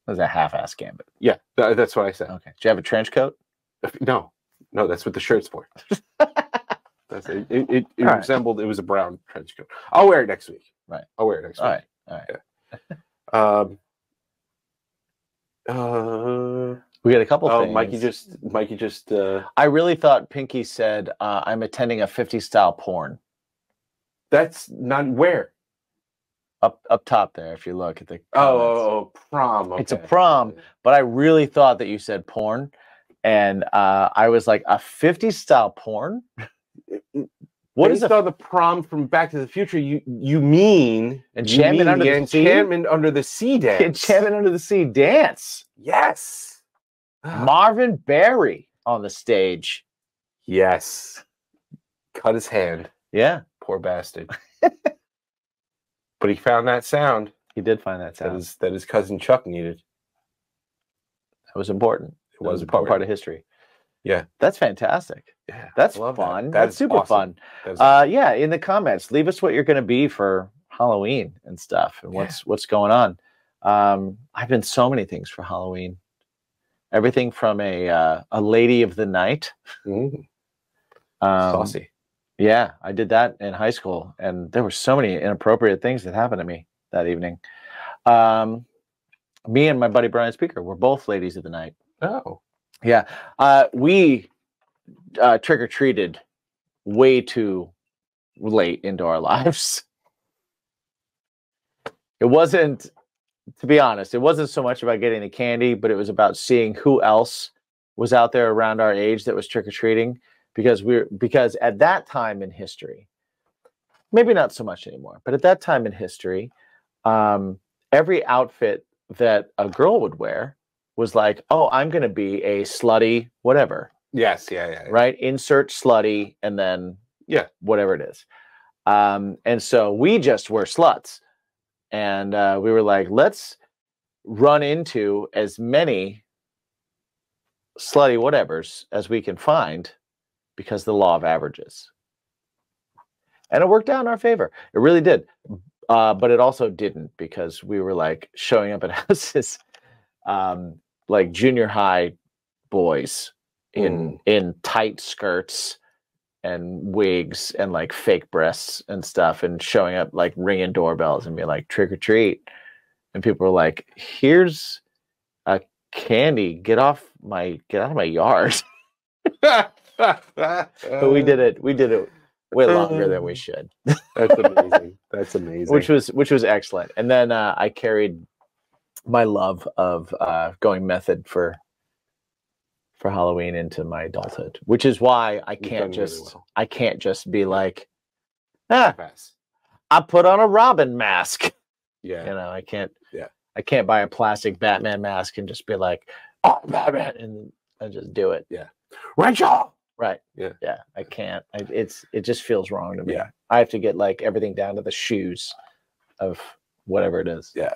It was a half-ass Gambit. Yeah, that's what I said. Okay. Did you have a trench coat? No, that's what the shirt's for. It resembled. It was a brown trench coat. I'll wear it next week. Right. I'll wear it next week. All right. Yeah. We got a couple things. Mikey just. I really thought Pinky said, "I'm attending a 50s style porn." That's not where. Up top there, if you look at the comments. Oh, prom. Okay. It's a prom, but I really thought that you said porn, and I was like, a 50s style porn. What is the prom from Back to the Future? You mean Enchantment Under the Sea? Enchantment Under the Sea dance. Enchantment Under the Sea dance. Yes. Marvin Berry on the stage. Yes. Cut his hand. Yeah. Poor bastard. But he found that sound. He did find that sound. That his cousin Chuck needed. That was important. It was part of history. Yeah. That's fantastic. Yeah. That's fun. That's super awesome. fun. Awesome. Yeah, in the comments, leave us what you're going to be for Halloween and stuff, and what's going on. I've been so many things for Halloween. Everything from a lady of the night. Saucy. Yeah, I did that in high school, and there were so many inappropriate things that happened to me that evening. Me and my buddy Brian Speaker were both ladies of the night. Oh. Yeah. We trick-or-treated way too late into our lives. It wasn't, to be honest, it wasn't so much about getting the candy, but it was about seeing who else was out there around our age that was trick-or-treating. Because at that time in history, maybe not so much anymore, but at that time in history, every outfit that a girl would wear was like, oh, I'm going to be a slutty whatever. Yes, yeah. Right? Insert slutty and then whatever it is. And so we just were sluts. And we were like, let's run into as many slutty whatevers as we can find, because the law of averages. And it worked out in our favor. It really did. But it also didn't, because we were like showing up at houses like junior high boys in tight skirts and wigs and like fake breasts and stuff, and showing up like ringing doorbells and being like, trick or treat. And people were like, here's a candy. Get out of my yard. But we did it way longer than we should. That's amazing. That's amazing. Which was excellent. And then I carried my love of going method for Halloween into my adulthood, which is why I can't just be like, I put on a Robin mask. Yeah. You know, I can't. Yeah. I can't buy a plastic Batman mask and just be like, oh, Batman, and I just do it. Yeah. Rachel. Right. Yeah. Yeah. I can't. It just feels wrong to me. Yeah. I have to get like everything down to the shoes of whatever it is. Yeah.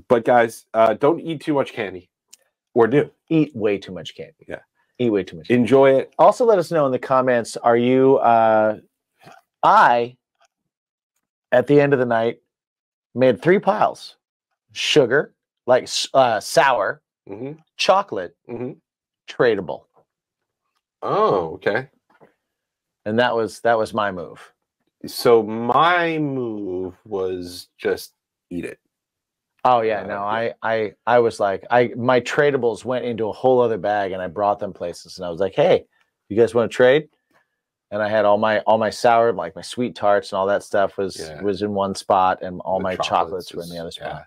But guys, don't eat too much candy. Or do. Eat way too much candy. Yeah. Eat way too much candy. Enjoy it. Also, let us know in the comments, are you I at the end of the night made 3 piles. Sugar, like sour, chocolate, tradable. Oh, okay. And that was my move. So my move was just eat it. Oh yeah, no, I was like, my tradables went into a whole other bag, and I brought them places, and I was like, hey, you guys want to trade? And I had all my sour, like my sweet tarts and all that stuff was in one spot, and all my chocolates were in the other spot.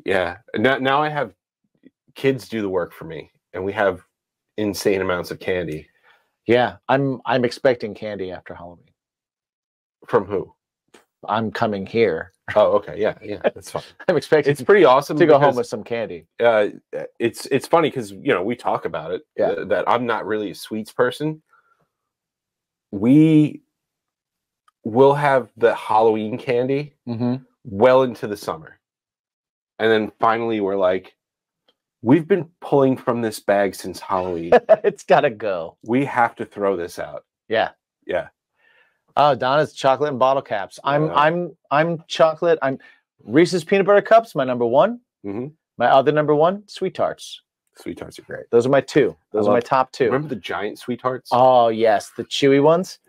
Yeah. Now I have kids do the work for me, and we have insane amounts of candy. Yeah, I'm expecting candy after Halloween. From who? I'm coming here. Oh, okay. Yeah, that's fine. I'm expecting it's pretty awesome to go home with some candy. It's funny because we talk about it. That I'm not really a sweets person. We will have the Halloween candy well into the summer, and then finally we're like, we've been pulling from this bag since Halloween. It's gotta go. We have to throw this out. Yeah. Yeah. Oh, Donna's chocolate and bottle caps. I'm chocolate. I'm Reese's peanut butter cups. My number one. My other number one, sweet tarts. Sweet tarts are great. Those are my 2. Those are my top 2. Remember the giant sweet tarts? Oh yes, the chewy ones.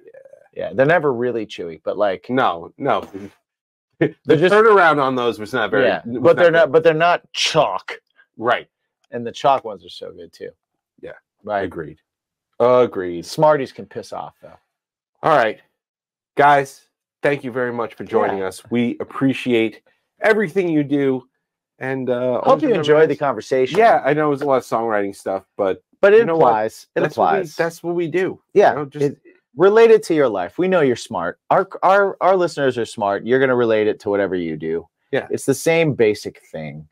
Yeah. They're never really chewy, but like no. The turnaround on those was not very. Yeah, but they're not chalk. Right. And the chalk ones are so good too. Yeah. Right. Agreed. Smarties can piss off though. All right. Guys, thank you very much for joining us. We appreciate everything you do. And hope you enjoyed the conversation. Yeah, I know it was a lot of songwriting stuff, but it applies. It applies. That's what we do. Yeah, you know, just relate it to your life. We know you're smart. Our listeners are smart. You're going to relate it to whatever you do. Yeah, it's the same basic thing.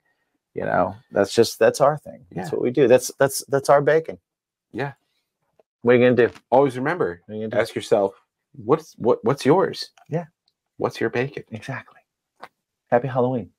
You know, that's our thing. That's what we do. That's our bacon. Yeah. What are you gonna do? Always remember, ask yourself, what's yours? Yeah. What's your bacon? Exactly. Happy Halloween.